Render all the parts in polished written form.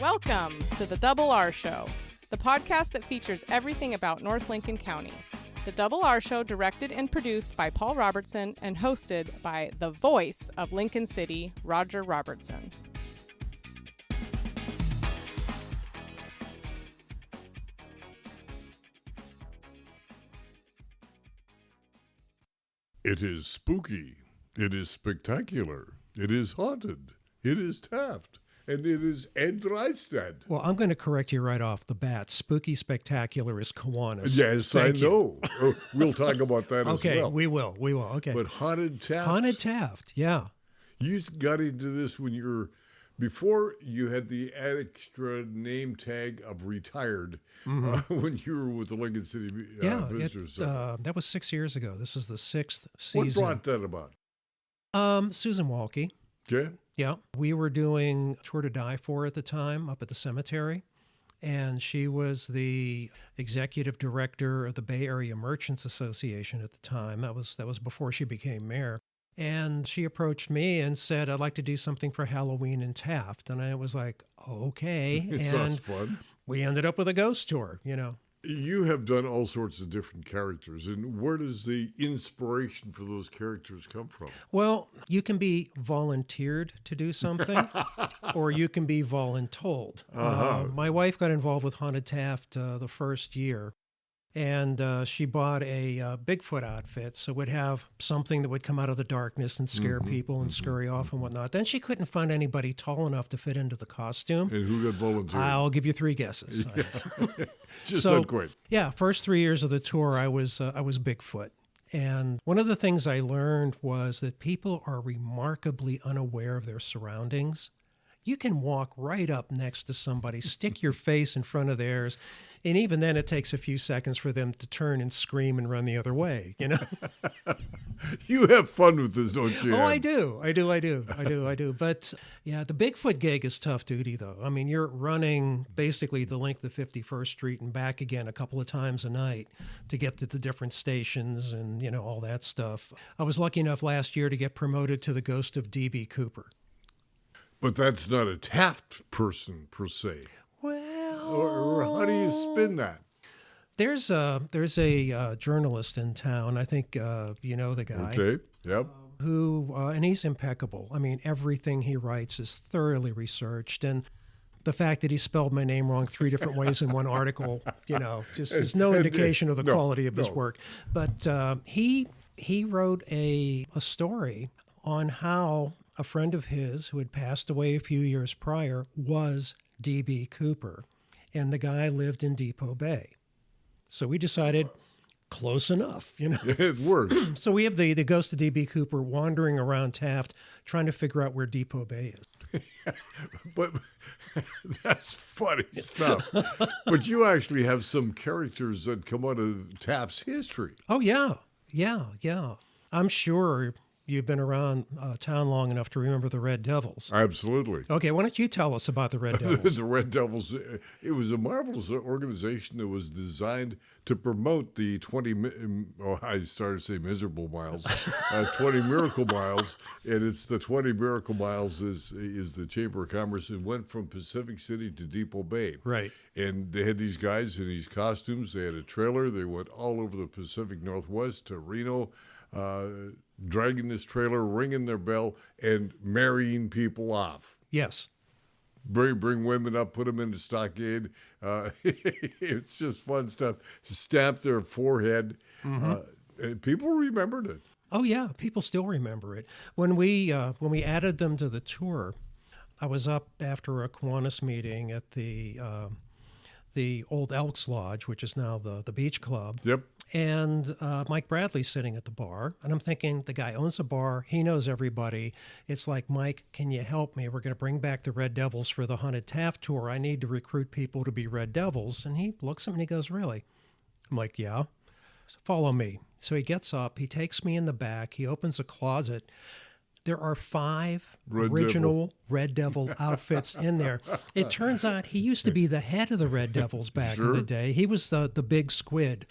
Welcome to the Double R Show, the podcast that features everything about North Lincoln County. The Double R Show, directed and produced by Paul Robertson and hosted by the voice of Lincoln City, Roger Robertson. It is spooky. It is spectacular. It is haunted. It is Taft. And it is Ed Dreistad. Well, I'm going to correct you right off the bat. Spooky Spectacular is Kiwanis. Yes, Thank I you. know. We'll talk about that as well. Okay, we will. Okay. But Haunted Taft. Haunted Taft, yeah. You got into this when you were, before you had the extra name tag of retired when you were with the Lincoln City Visitors Center. That was 6 years ago. This is the sixth season. What brought that about? Susan Walke. Okay. Yeah, we were doing Tour to Die For at the time up at the cemetery, and she was the executive director of the Bay Area Merchants Association at the time. That was before she became mayor. And she approached me and said, I'd like to do something for Halloween in Taft. And I was like, okay. It sounds fun. We ended up with a ghost tour, you know. You have done all sorts of different characters, and where does the inspiration for those characters come from? Well, you can be volunteered to do something, or you can be voluntold. My wife got involved with Haunted Taft the first year, and she bought a Bigfoot outfit, so it would have something that would come out of the darkness and scare people and scurry off and whatnot. Then she couldn't find anybody tall enough to fit into the costume. And who got volunteered? I'll give you 3 guesses. Just not quite. Yeah, first 3 years of the tour, I was Bigfoot. And one of the things I learned was that people are remarkably unaware of their surroundings. You can walk right up next to somebody, stick your face in front of theirs, and even then it takes a few seconds for them to turn and scream and run the other way, you know? You have fun with this, don't you? Oh, I do. But yeah, the Bigfoot gig is tough duty, though. I mean, you're running basically the length of 51st Street and back again a couple of times a night to get to the different stations and, you know, all that stuff. I was lucky enough last year to get promoted to the Ghost of D.B. Cooper. But that's not a Taft person, per se. Well, or how do you spin that? There's a journalist in town. I think you know the guy. Okay. Yep. Who and he's impeccable. I mean, everything he writes is thoroughly researched, and the fact that he spelled my name wrong 3 different ways in one article, you know, just is no indication of the quality of his work. But he wrote a story on how a friend of his who had passed away a few years prior was D.B. Cooper, and the guy lived in Depot Bay. So we decided, close enough, you know. It works. So we have the ghost of D.B. Cooper wandering around Taft trying to figure out where Depot Bay is. But that's funny stuff. But you actually have some characters that come out of Taft's history. Oh, yeah. I'm sure you've been around town long enough to remember the Red Devils. Absolutely. Okay, why don't you tell us about the Red Devils? The Red Devils, it was a marvelous organization that was designed to promote the 20 Miracle Miles. And it's the 20 Miracle Miles is the Chamber of Commerce. It went from Pacific City to Depot Bay. Right. And they had these guys in these costumes. They had a trailer. They went all over the Pacific Northwest to Reno, dragging this trailer, ringing their bell, and marrying people off. Yes. Bring women up, put them in the stockade. It's just fun stuff. Stamp their forehead. People remembered it. Oh yeah, people still remember it. When we added them to the tour, I was up after a Kiwanis meeting at the old Elks Lodge, which is now the Beach Club. Yep. And Mike Bradley's sitting at the bar, and I'm thinking, the guy owns a bar. He knows everybody. It's like, Mike, can you help me? We're going to bring back the Red Devils for the Haunted Taft tour. I need to recruit people to be Red Devils. And he looks at me and he goes, really? I'm like, yeah. So follow me. So he gets up. He takes me in the back. He opens a closet. There are 5 Red original Red Devil outfits in there. It turns out he used to be the head of the Red Devils back in the day. He was the Big Squid,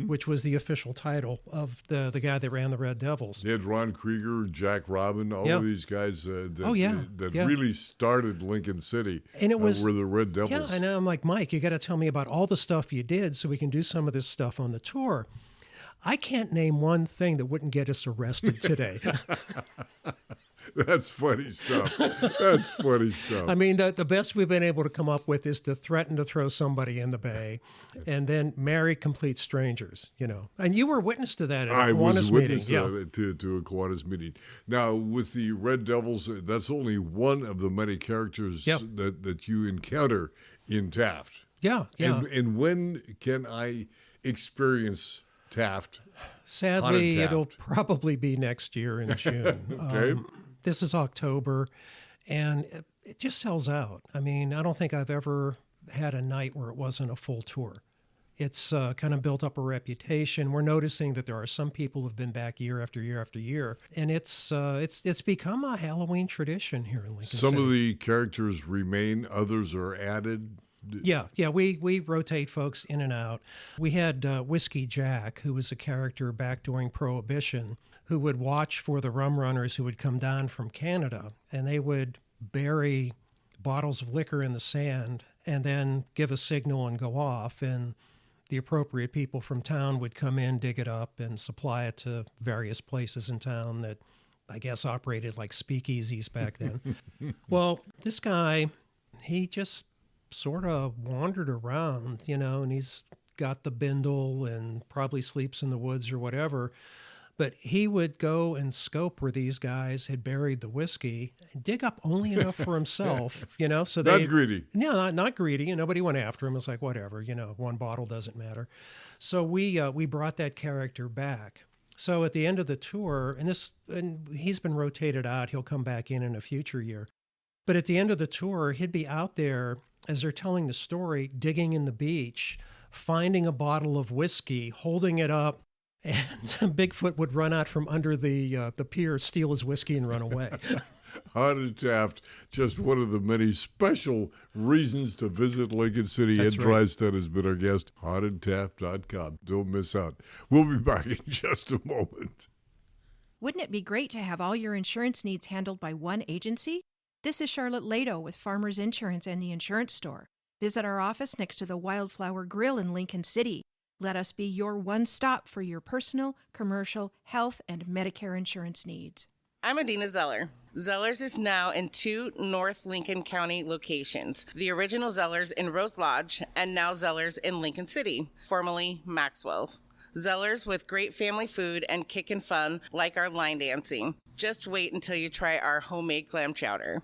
which was the official title of the guy that ran the Red Devils. They had Ron Krieger, Jack Robin, all of these guys that really started Lincoln City, and it was were the Red Devils. Yeah, and I'm like, Mike, you got to tell me about all the stuff you did so we can do some of this stuff on the tour. I can't name one thing that wouldn't get us arrested today. That's funny stuff. That's funny stuff. I mean, the best we've been able to come up with is to threaten to throw somebody in the bay and then marry complete strangers, you know. And you were witness to that at a Kiwanis meeting. To a Kiwanis meeting. Now, with the Red Devils, that's only one of the many characters that you encounter in Taft. Yeah. And when can I experience Taft? Sadly, it'll probably be next year in June. Okay. This is October, and it just sells out. I mean, I don't think I've ever had a night where it wasn't a full tour. It's kind of built up a reputation. We're noticing that there are some people who've been back year after year after year, and it's become a Halloween tradition here in Lincoln City. Some of the characters remain, others are added. Yeah, we rotate folks in and out. We had Whiskey Jack, who was a character back during Prohibition, who would watch for the rum runners who would come down from Canada, and they would bury bottles of liquor in the sand and then give a signal and go off, and the appropriate people from town would come in, dig it up, and supply it to various places in town that I guess operated like speakeasies back then. Well, this guy, he just sort of wandered around, you know, and he's got the bindle and probably sleeps in the woods or whatever. But he would go and scope where these guys had buried the whiskey, and dig up only enough for himself, you know. So not greedy. Yeah, not greedy. And nobody went after him. It's like, whatever, you know, one bottle doesn't matter. So we brought that character back. So at the end of the tour, and he's been rotated out. He'll come back in a future year. But at the end of the tour, he'd be out there as they're telling the story, digging in the beach, finding a bottle of whiskey, holding it up, and Bigfoot would run out from under the pier, steal his whiskey, and run away. Haunted Taft, just one of the many special reasons to visit Lincoln City. That's Ed right. Drysdale has been our guest. HauntedTaft.com. Don't miss out. We'll be back in just a moment. Wouldn't it be great to have all your insurance needs handled by one agency? This is Charlotte Lado with Farmers Insurance and the Insurance Store. Visit our office next to the Wildflower Grill in Lincoln City. Let us be your one stop for your personal, commercial, health, and Medicare insurance needs. I'm Adina Zeller. Zellers is now in 2 North Lincoln County locations. The original Zellers in Rose Lodge and now Zellers in Lincoln City, formerly Maxwell's. Zellers with great family food and kickin' fun like our line dancing. Just wait until you try our homemade clam chowder.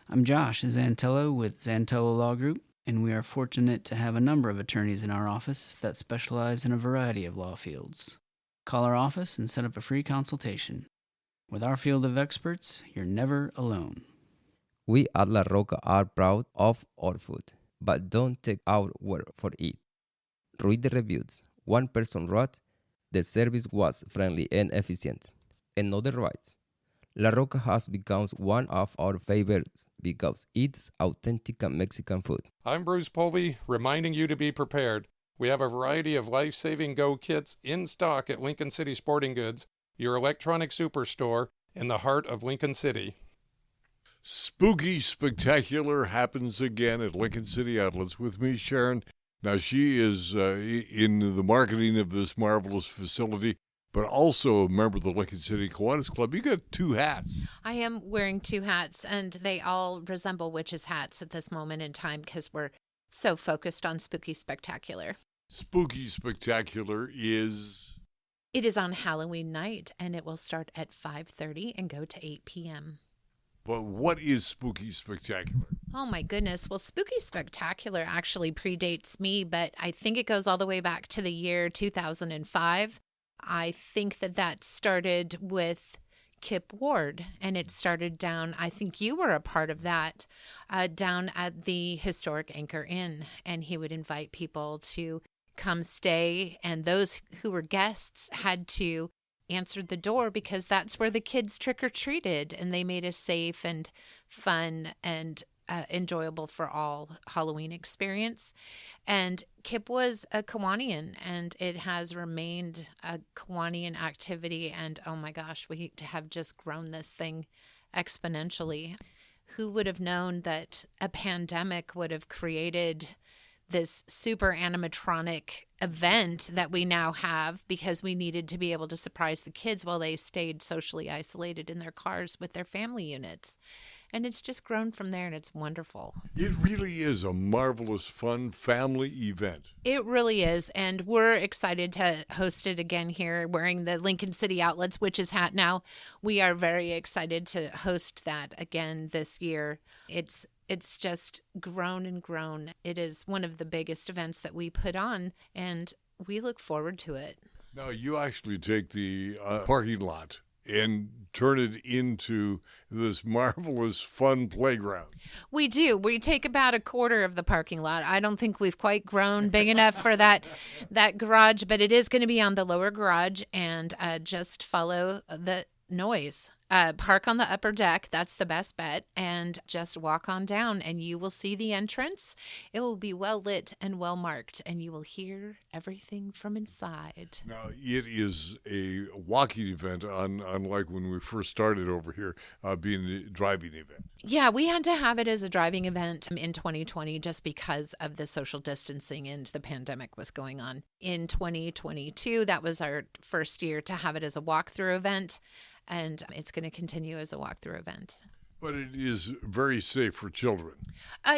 I'm Josh Zantello with Zantello Law Group, and we are fortunate to have a number of attorneys in our office that specialize in a variety of law fields. Call our office and set up a free consultation. With our field of experts, you're never alone. We at La Roca are proud of our food, but don't take our word for it. Read the reviews. One person wrote, "The service was friendly and efficient." Another writes, La Roca has become one of our favorites because it's authentic Mexican food. I'm Bruce Polby, reminding you to be prepared. We have a variety of life-saving go kits in stock at Lincoln City Sporting Goods, your electronic superstore in the heart of Lincoln City. Spooky Spectacular happens again at Lincoln City Outlets with me, Sharon. Now, she is in the marketing of this marvelous facility, but also a member of the Lincoln City Kiwanis Club. You got 2 hats. I am wearing 2 hats, and they all resemble witches' hats at this moment in time because we're so focused on Spooky Spectacular. Spooky Spectacular is... It is on Halloween night, and it will start at 5:30 and go to 8 p.m. But what is Spooky Spectacular? Oh, my goodness. Well, Spooky Spectacular actually predates me, but I think it goes all the way back to the year 2005. I think that started with Kip Ward, and it started down, I think you were a part of that, down at the historic Anchor Inn, and he would invite people to come stay, and those who were guests had to answered the door because that's where the kids trick-or-treated, and they made a safe and fun and enjoyable for all Halloween experience. And KIPP was a Kiwanian, and it has remained a Kiwanian activity. And oh my gosh, we have just grown this thing exponentially. Who would have known that a pandemic would have created this super animatronic event that we now have because we needed to be able to surprise the kids while they stayed socially isolated in their cars with their family units. And it's just grown from there, and it's wonderful. It really is a marvelous, fun family event. It really is, and we're excited to host it again here wearing the Lincoln City Outlets Witches hat now. We are very excited to host that again this year. It's just grown and grown. It is one of the biggest events that we put on, and we look forward to it. Now, you actually take the parking lot and turn it into this marvelous, fun playground. We do. We take about a quarter of the parking lot. I don't think we've quite grown big enough for that garage, but it is going to be on the lower garage, and just follow the noise. Park on the upper deck. That's the best bet. And just walk on down and you will see the entrance. It will be well lit and well marked, and you will hear everything from inside. Now, it is a walking event, unlike when we first started over here, being a driving event. Yeah, we had to have it as a driving event in 2020 just because of the social distancing and the pandemic was going on. In 2022, that was our first year to have it as a walkthrough event. And it's going to continue as a walkthrough event. But it is very safe for children.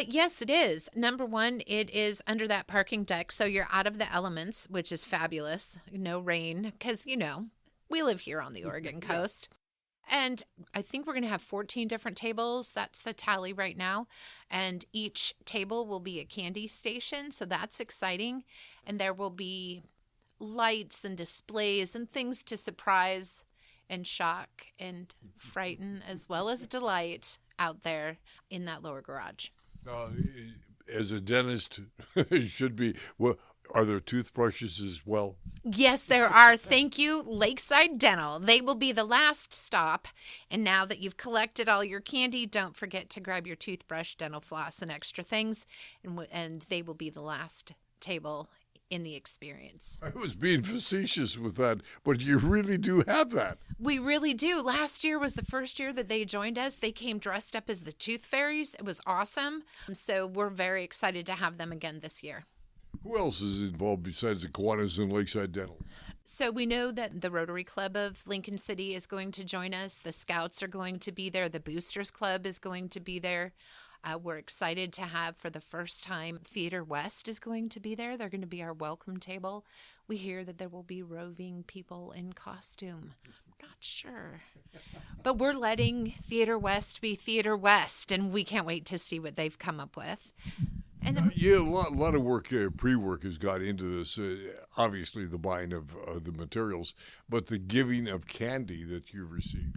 Yes, it is. Number one, it is under that parking deck, so you're out of the elements, which is fabulous. No rain, because, we live here on the Oregon coast. And I think we're going to have 14 different tables. That's the tally right now. And each table will be a candy station, so that's exciting. And there will be lights and displays and things to surprise and shock and frighten as well as delight out there in that lower garage. As a dentist, it should be. Well, are there toothbrushes as well? Yes, there are. Thank you, Lakeside Dental. They will be the last stop. And now that you've collected all your candy, don't forget to grab your toothbrush, dental floss, and extra things. And they will be the last table in the experience. I was being facetious with that, but you really do have that. We really do. Last year was the first year that they joined us. They came dressed up as the Tooth Fairies. It was awesome. So we're very excited to have them again this year. Who else is involved besides the Kiwanis and Lakeside Dental? So we know that the Rotary Club of Lincoln City is going to join us. The Scouts are going to be there. The Boosters Club is going to be there. We're excited to have, for the first time, Theater West is going to be there. They're going to be our welcome table. We hear that there will be roving people in costume. I'm not sure. But we're letting Theater West be Theater West, and we can't wait to see what they've come up with. And then, a lot of work, pre-work has got into this. Obviously, the buying of the materials, but the giving of candy that you've received.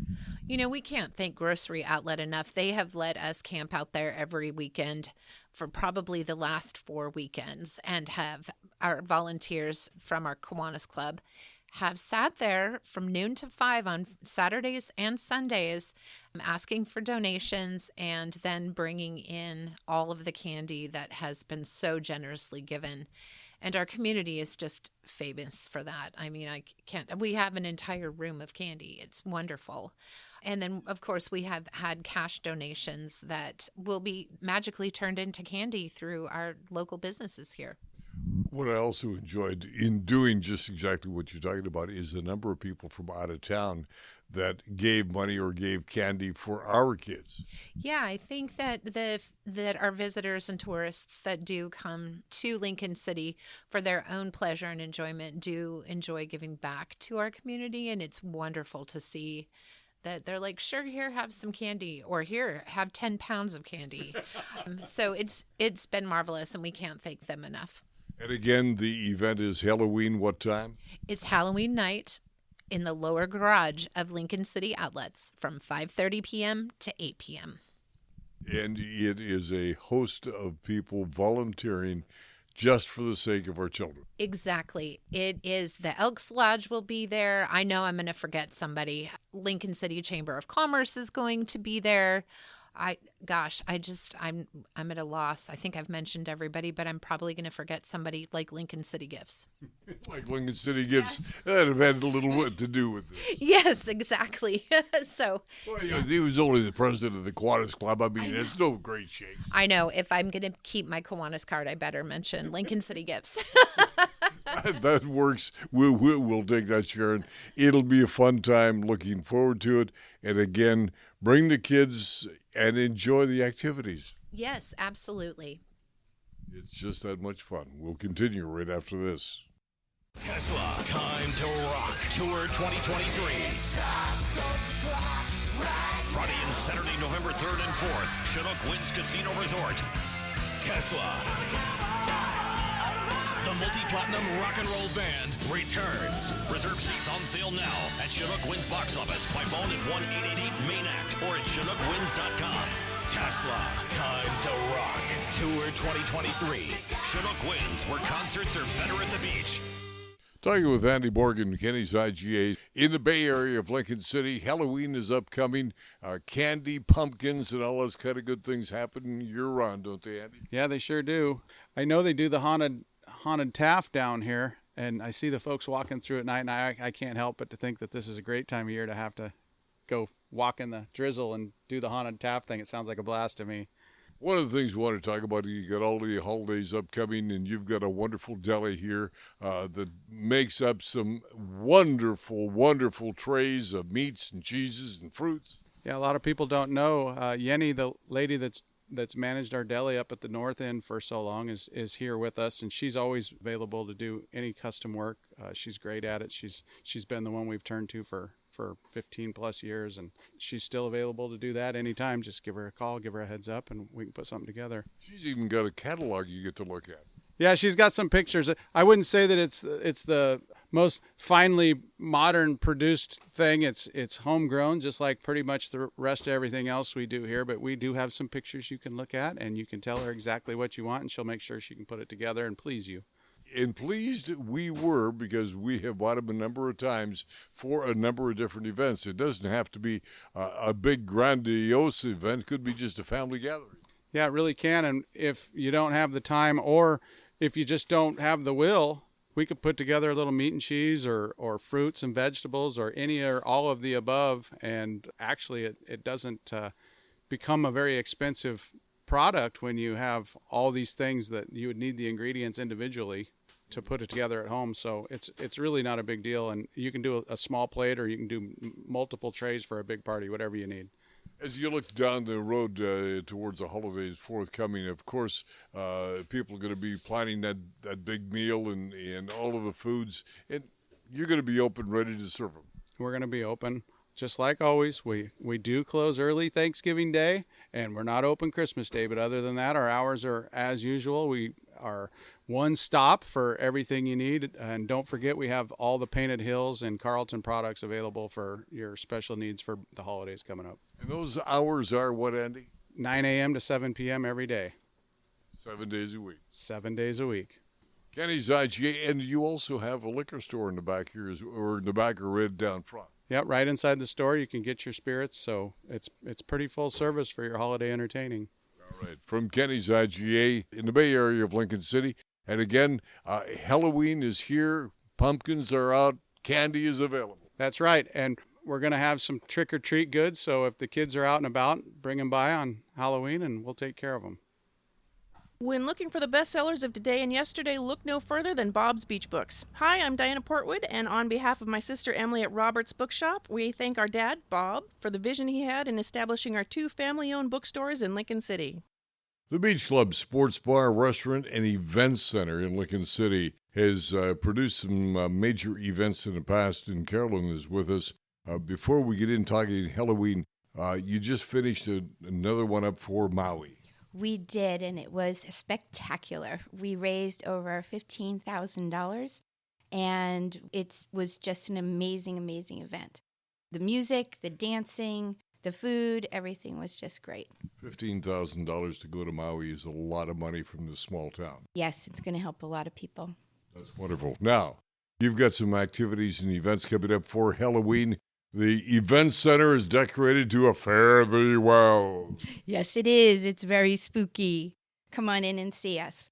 We can't thank Grocery Outlet enough. They have let us camp out there every weekend for probably the last 4 weekends, and have our volunteers from our Kiwanis Club have sat there from noon to 5 on Saturdays and Sundays asking for donations, and then bringing in all of the candy that has been so generously given. And our community is just famous for that. I mean, we have an entire room of candy. It's wonderful. And then, of course, we have had cash donations that will be magically turned into candy through our local businesses here. What I also enjoyed in doing just exactly what you're talking about is the number of people from out of town that gave money or gave candy for our kids. Yeah, I think that our visitors and tourists that do come to Lincoln City for their own pleasure and enjoyment do enjoy giving back to our community, and it's wonderful to see that they're like, sure, here, have some candy, or here, have 10 pounds of candy. So it's been marvelous, and we can't thank them enough. And again, the event is Halloween, what time? It's Halloween night in the lower garage of Lincoln City Outlets from 5:30 p.m. to 8 p.m. And it is a host of people volunteering just for the sake of our children. Exactly. It is the Elks Lodge will be there. I know I'm going to forget somebody. Lincoln City Chamber of Commerce is going to be there. I'm at a loss. I think I've mentioned everybody, but I'm probably going to forget somebody like Lincoln City Gifts. Like Lincoln City Gifts, that have had a little what to do with this. Yes, exactly. Well, he was only the president of the Kiwanis Club. I mean, it's no great shakes. I know. If I'm going to keep my Kiwanis card, I better mention Lincoln City Gifts. That works. We'll take that, Sharon. It'll be a fun time. Looking forward to it. And again, bring the kids and enjoy the activities. Yes, absolutely. It's just that much fun. We'll continue right after this. Tesla Time to Rock Tour 2023. Friday and Saturday, November 3rd and 4th, Chinook Winds Casino Resort. Tesla. The multi-platinum rock and roll band returns. Reserve seats on sale now at Chinook Winds box office by phone at 1-888-MAIN-ACT or at ChinookWinds.com. Tesla, Time to Rock, Tour 2023. Chinook Winds, where concerts are better at the beach. Talking with Andy Morgan, Kenny's IGA. In the Bay Area of Lincoln City, Halloween is upcoming. Candy, pumpkins, and all those kind of good things happen year-round, don't they, Andy? Yeah, they sure do. I know they do the haunted Taft down here, and I see the folks walking through at night, and I can't help but to think that this is a great time of year to have to go walk in the drizzle and do the haunted Taft thing. It sounds like a blast to me. One of the things we want to talk about, you got all the holidays upcoming, and you've got a wonderful deli here that makes up some wonderful, wonderful trays of meats and cheeses and fruits. Yeah, a lot of people don't know. Yenny, the lady that's managed our deli up at the north end for so long, is here with us, and she's always available to do any custom work. She's great at it. She's been the one we've turned to for 15 plus years, and she's still available to do that anytime. Just give her a call, give her a heads up, and we can put something together. She's even got a catalog you get to look at. Yeah, she's got some pictures. I wouldn't say that it's the most finely modern produced thing. It's homegrown, just like pretty much the rest of everything else we do here. But we do have some pictures you can look at, and you can tell her exactly what you want, and she'll make sure she can put it together and please you. And pleased we were, because we have bought them a number of times for a number of different events. It doesn't have to be a big grandiose event. It could be just a family gathering. Yeah, it really can. And if you don't have the time, or if you just don't have the will, we could put together a little meat and cheese or fruits and vegetables or any or all of the above. And actually, it doesn't become a very expensive product when you have all these things that you would need the ingredients individually to put it together at home. So it's really not a big deal. And you can do a small plate, or you can do multiple trays for a big party, whatever you need. As you look down the road towards the holidays forthcoming, of course, people are going to be planning that big meal and all of the foods, and you're going to be open, ready to serve them. We're going to be open. Just like always, we do close early Thanksgiving Day, and we're not open Christmas Day. But other than that, our hours are as usual. We are one stop for everything you need. And don't forget, we have all the Painted Hills and Carlton products available for your special needs for the holidays coming up. And those hours are what, Andy? 9 a.m. to 7 p.m. every day. 7 days a week. 7 days a week. Kenny's IGA, and you also have a liquor store in the back here, or in the back or right down front. Yep, right inside the store you can get your spirits, so it's pretty full service for your holiday entertaining. All right, from Kenny's IGA in the Bay Area of Lincoln City. And again, Halloween is here, pumpkins are out, candy is available. That's right, and we're going to have some trick-or-treat goods, so if the kids are out and about, bring them by on Halloween and we'll take care of them. When looking for the bestsellers of today and yesterday, look no further than Bob's Beach Books. Hi, I'm Diana Portwood, and on behalf of my sister Emily at Roberts Bookshop, we thank our dad, Bob, for the vision he had in establishing our 2 family-owned bookstores in Lincoln City. The Beach Club Sports Bar, Restaurant, and Events Center in Lincoln City has produced some major events in the past, and Carolyn is with us. Before we get in talking Halloween, you just finished another one up for Maui. We did, and it was spectacular. We raised over $15,000, and it was just an amazing, amazing event. The music, the dancing, The food, everything was just great. $15,000 to go to Maui is a lot of money from this small town. Yes, it's going to help a lot of people. That's wonderful. Now, you've got some activities and events coming up for Halloween. The event center is decorated to a fare thee well. Yes, it is. It's very spooky. Come on in and see us.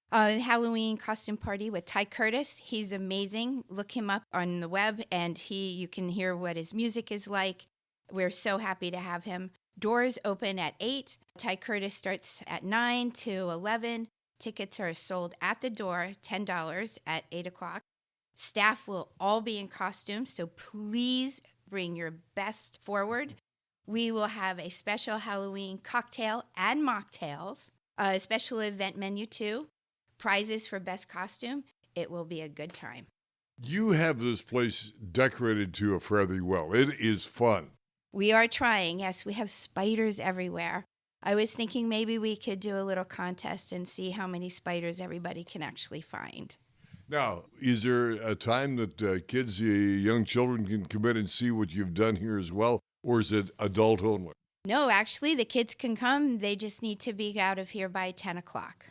Halloween costume party with Ty Curtis. He's amazing. Look him up on the web, and you can hear what his music is like. We're so happy to have him. Doors open at 8. Ty Curtis starts at 9 to 11. Tickets are sold at the door, $10 at 8 o'clock. Staff will all be in costumes, so please bring your best forward. We will have a special Halloween cocktail and mocktails, a special event menu too, prizes for best costume. It will be a good time. You have this place decorated to a fare thee well. It is fun. We are trying. Yes, we have spiders everywhere. I was thinking maybe we could do a little contest and see how many spiders everybody can actually find. Now, is there a time that kids, young children can come in and see what you've done here as well, or is it adult only? No, actually, the kids can come. They just need to be out of here by 10 o'clock.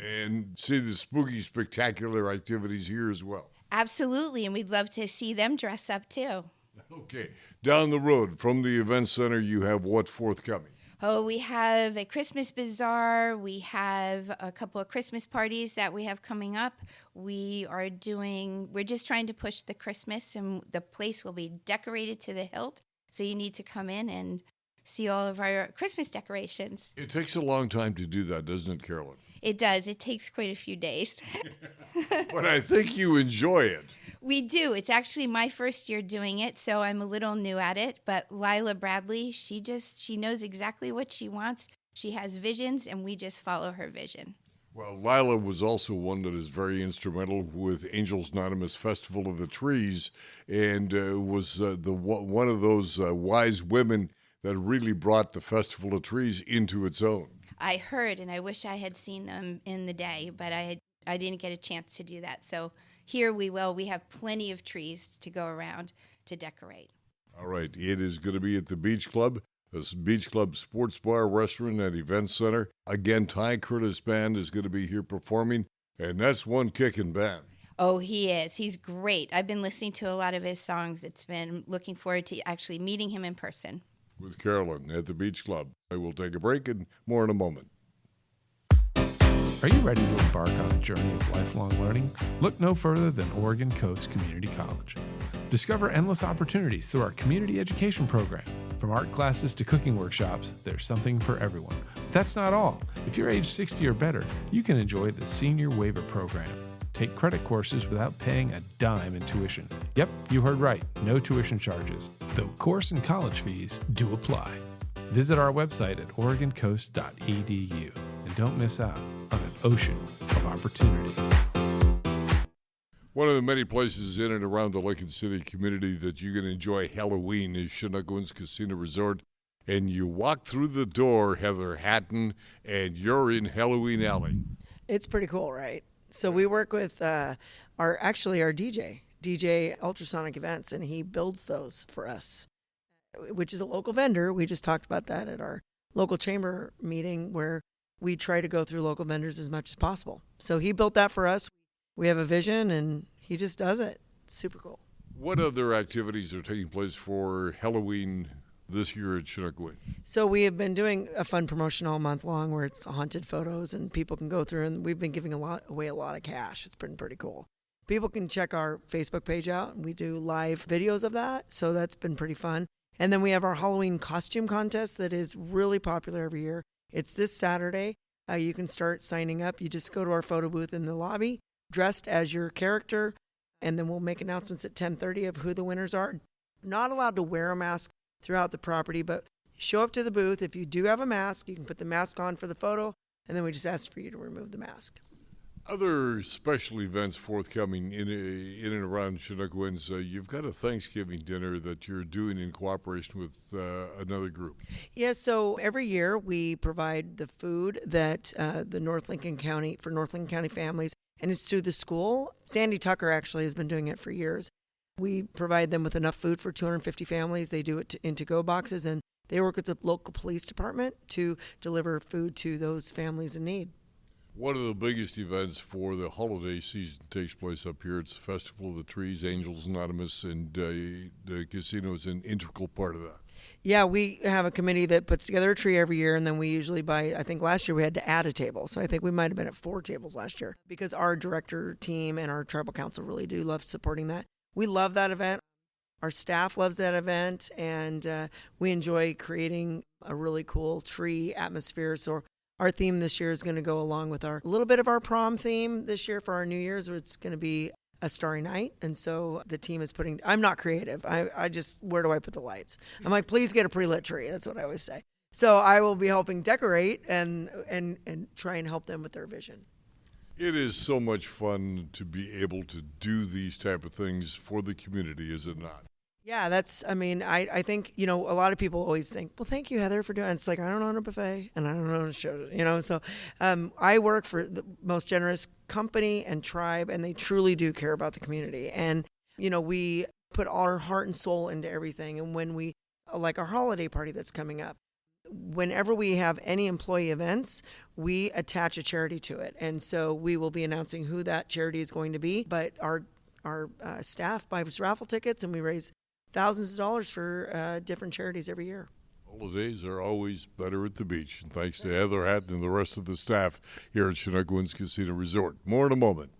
And see the spooky, spectacular activities here as well. Absolutely, and we'd love to see them dress up too. Okay. Down the road from the event center, you have what forthcoming? Oh, we have a Christmas bazaar. We have a couple of Christmas parties that we have coming up. We're just trying to push the Christmas, and the place will be decorated to the hilt. So you need to come in and see all of our Christmas decorations. It takes a long time to do that, doesn't it, Carolyn? It does. It takes quite a few days. But I think you enjoy it. We do. It's actually my first year doing it, so I'm a little new at it. But Lila Bradley, she knows exactly what she wants. She has visions, and we just follow her vision. Well, Lila was also one that is very instrumental with Angels Anonymous Festival of the Trees, and was one of those wise women that really brought the Festival of Trees into its own. I heard, and I wish I had seen them in the day, but I didn't get a chance to do that. So here we will. We have plenty of trees to go around to decorate. All right. It is going to be at the Beach Club, the Beach Club Sports Bar, Restaurant, and Event Center. Again, Ty Curtis Band is going to be here performing, and that's one kicking band. Oh, he is. He's great. I've been listening to a lot of his songs. Looking forward to actually meeting him in person. With Carolyn at the Beach Club. I will take a break and more in a moment. Are you ready to embark on a journey of lifelong learning? Look no further than Oregon Coast Community College. Discover endless opportunities through our community education program. From art classes to cooking workshops, there's something for everyone. But that's not all. If you're age 60 or better, you can enjoy the Senior Waiver Program. Take credit courses without paying a dime in tuition. Yep, you heard right. No tuition charges, though course and college fees do apply. Visit our website at oregoncoast.edu and don't miss out on an ocean of opportunity. One of the many places in and around the Lincoln City community that you can enjoy Halloween is Chinook Winds Casino Resort. And you walk through the door, Heather Hatton, and you're in Halloween Alley. It's pretty cool, right? So we work with our DJ Ultrasonic Events, and he builds those for us, which is a local vendor. We just talked about that at our local chamber meeting where we try to go through local vendors as much as possible. So he built that for us. We have a vision, and he just does it. It's super cool. What other activities are taking place for Halloween this year at Chinook Wind? So we have been doing a fun promotion all month long where it's haunted photos and people can go through, and we've been giving away a lot of cash. It's been pretty cool. People can check our Facebook page out. We do live videos of that, so that's been pretty fun. And then we have our Halloween costume contest that is really popular every year. It's this Saturday. You can start signing up. You just go to our photo booth in the lobby, dressed as your character, and then we'll make announcements at 10:30 of who the winners are. Not allowed to wear a mask throughout the property, but show up to the booth. If you do have a mask, you can put the mask on for the photo, and then we just ask for you to remove the mask. Other special events forthcoming in and around Chinook Winds. You've got a Thanksgiving dinner that you're doing in cooperation with another group. Yes, so every year we provide the food that the North Lincoln County families, and it's through the school. Sandy Tucker actually has been doing it for years. We provide them with enough food for 250 families. They do it in to-go boxes, and They work with the local police department to deliver food to those families in need. One of the biggest events for the holiday season takes place up here. It's the Festival of the Trees, Angels Anonymous, and the casino is an integral part of that. Yeah, we have a committee that puts together a tree every year, and then we usually I think last year we had to add a table. So I think we might have been at 4 tables last year because our director team and our tribal council really do love supporting that. We love that event. Our staff loves that event, and we enjoy creating a really cool tree atmosphere. So our theme this year is going to go along with a little bit of our prom theme this year for our New Year's, where it's going to be a starry night. And so the team is I'm not creative. I just, where do I put the lights? I'm like, please get a pre-lit tree. That's what I always say. So I will be helping decorate and try and help them with their vision. It is so much fun to be able to do these type of things for the community, is it not? Yeah, I think, a lot of people always think, well, thank you, Heather, for doing it. It's like, I don't own a buffet and I don't own a show, So I work for the most generous company and tribe, and they truly do care about the community. And, we put our heart and soul into everything. And when we, like our holiday party that's coming up, whenever we have any employee events, we attach a charity to it. And so we will be announcing who that charity is going to be. But our staff buys raffle tickets, and we raise thousands of dollars for different charities every year. Holidays are always better at the beach, and thanks to Heather Hatton and the rest of the staff here at Chinook Winds Casino Resort. More in a moment.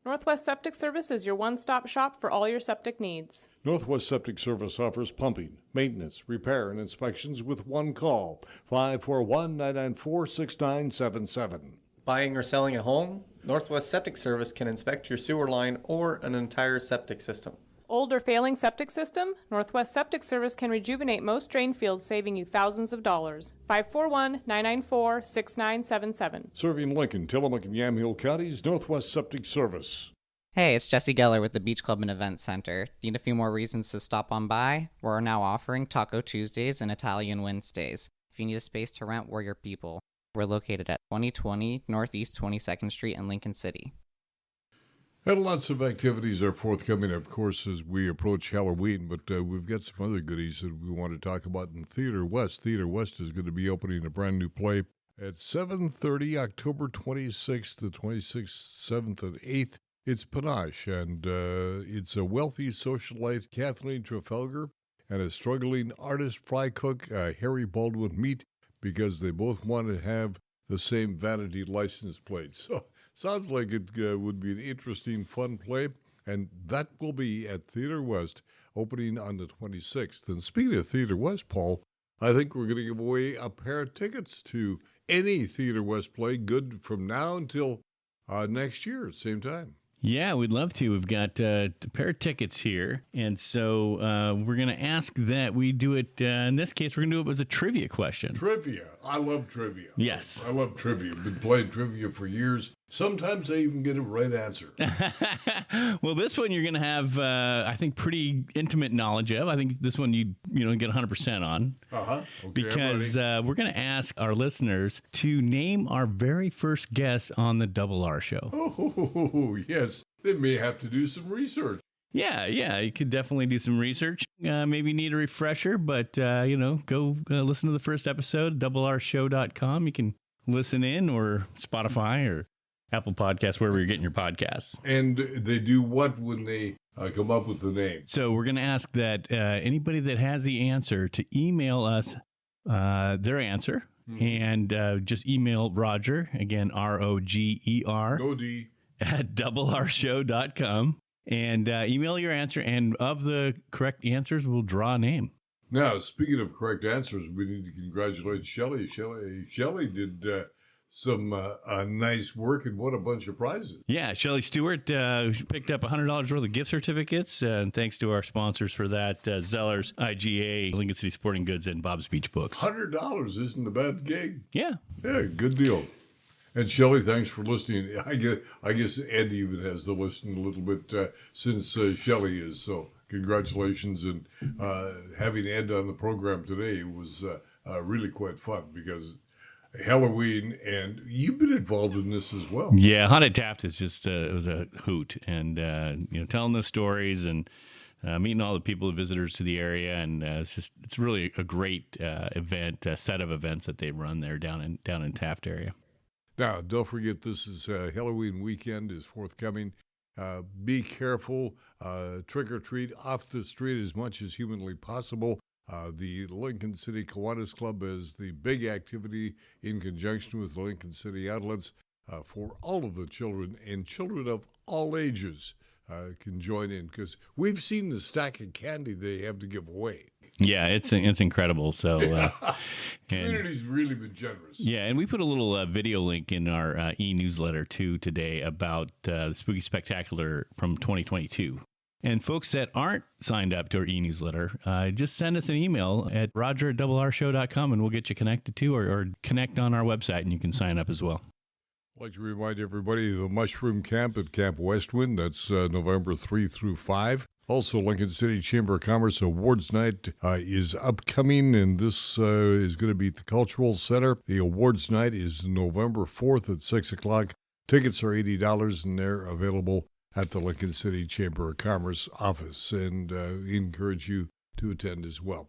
Northwest Septic Service is your one-stop shop for all your septic needs. Northwest Septic Service offers pumping, maintenance, repair, and inspections with one call, 541-994-6977. Buying or selling a home? Northwest Septic Service can inspect your sewer line or an entire septic system. Old or failing septic system? Northwest Septic Service can rejuvenate most drain fields, saving you thousands of dollars. 541-994-6977. Serving Lincoln, Tillamook, and Yamhill counties, Northwest Septic Service. Hey, it's Jesse Geller with the Beach Club and Event Center. Need a few more reasons to stop on by? We're now offering Taco Tuesdays and Italian Wednesdays. If you need a space to rent, we're your people. We're located at 2020 Northeast 22nd Street in Lincoln City. And lots of activities are forthcoming, of course, as we approach Halloween, but we've got some other goodies that we want to talk about in Theater West. Theater West is going to be opening a brand new play at 7:30, October 26th, the 26th, 7th, and 8th. It's Panache, and it's a wealthy socialite, Kathleen Trafalgar, and a struggling artist fry cook, Harry Baldwin, meet because they both want to have the same vanity license plate. So sounds like it would be an interesting, fun play, and that will be at Theater West, opening on the 26th. And speaking of Theater West, Paul, I think we're going to give away a pair of tickets to any Theater West play, good from now until next year at the same time. Yeah, we'd love to. We've got a pair of tickets here, and so we're going to ask that we do it, in this case, we're going to do it as a trivia question. Trivia. I love trivia. Yes. I love trivia. Been playing trivia for years. Sometimes I even get a right answer. Well, this one you're going to have, I think, pretty intimate knowledge of. I think this one you get 100% on. Okay, because we're going to ask our listeners to name our very first guest on the Double R Show. Oh, yes. They may have to do some research. Yeah, you could definitely do some research. Maybe need a refresher, but, go listen to the first episode, doublershow.com. You can listen in, or Spotify, or Apple Podcasts, wherever you're getting your podcasts. And they do what when they come up with the name? So we're going to ask that anybody that has the answer to email us their answer, and just email Roger, again, ROGER, no D, at doublershow.com, and email your answer, and of the correct answers, we'll draw a name. Now, speaking of correct answers, we need to congratulate Shelley. Shelley did some nice work and won a bunch of prizes. Yeah, Shelley Stewart picked up $100 worth of gift certificates, and thanks to our sponsors for that, Zellers, IGA, Lincoln City Sporting Goods, and Bob's Beach Books. $100 isn't a bad gig. Yeah, good deal. And Shelley, thanks for listening. I guess Ed even has to listen a little bit since Shelley is. So congratulations, and having Ed on the program today was really quite fun because Halloween, and you've been involved in this as well. Yeah, Haunted Taft is just it was a hoot, and telling the stories and meeting all the people, visitors to the area, and it's really a great event, set of events that they run there down in Taft area. Now, don't forget, this is Halloween weekend is forthcoming. Be careful. Trick or treat off the street as much as humanly possible. The Lincoln City Kiwanis Club is the big activity in conjunction with the Lincoln City Outlets for all of the children, and children of all ages can join in, because we've seen the stack of candy they have to give away. Yeah, it's incredible. So community's really been generous. Yeah, and we put a little video link in our e-newsletter too today about the Spooky Spectacular from 2022. And folks that aren't signed up to our e-newsletter, just send us an email at roger@rrshow.com and we'll get you connected to, or connect on our website and you can sign up as well. I'd like to remind everybody of the Mushroom Camp at Camp Westwind. That's November 3 through 5. Also, Lincoln City Chamber of Commerce Awards Night is upcoming, and this is going to be at the Cultural Center. The awards night is November 4th at 6 o'clock. Tickets are $80, and they're available at the Lincoln City Chamber of Commerce office, and encourage you to attend as well.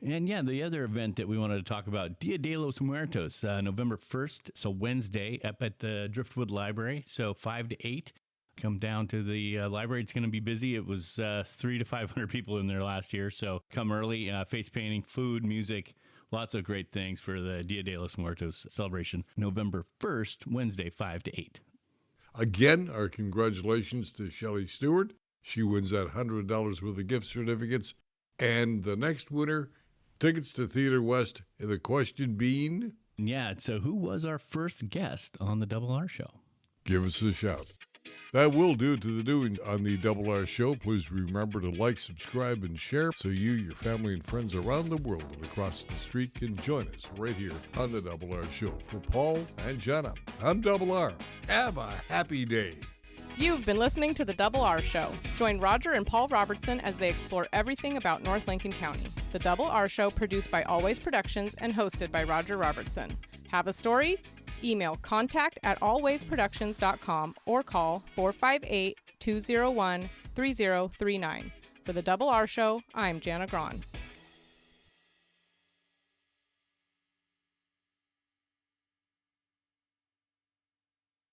And yeah, the other event that we wanted to talk about, Dia de los Muertos, November 1st, so Wednesday, up at the Driftwood Library, so 5 to 8. Come down to the library. It's going to be busy. It was 300 to 500 people in there last year, so come early. Face painting, food, music, lots of great things for the Dia de los Muertos celebration, November 1st, Wednesday, 5 to 8. Again, our congratulations to Shelley Stewart. She wins that $100 worth of gift certificates. And the next winner, tickets to Theater West, and the question being... Yeah, so who was our first guest on the Double R Show? Give us a shout. That will do it to the doing on the Double R Show. Please remember to like, subscribe, and share so you, your family, and friends around the world and across the street can join us right here on the Double R Show. For Paul and Jenna, I'm Double R. Have a happy day. You've been listening to The Double R Show. Join Roger and Paul Robertson as they explore everything about North Lincoln County. The Double R Show, produced by Always Productions and hosted by Roger Robertson. Have a story? Email contact@alwaysproductions.com or call 458-201-3039. For The Double R Show, I'm Jana Grawn.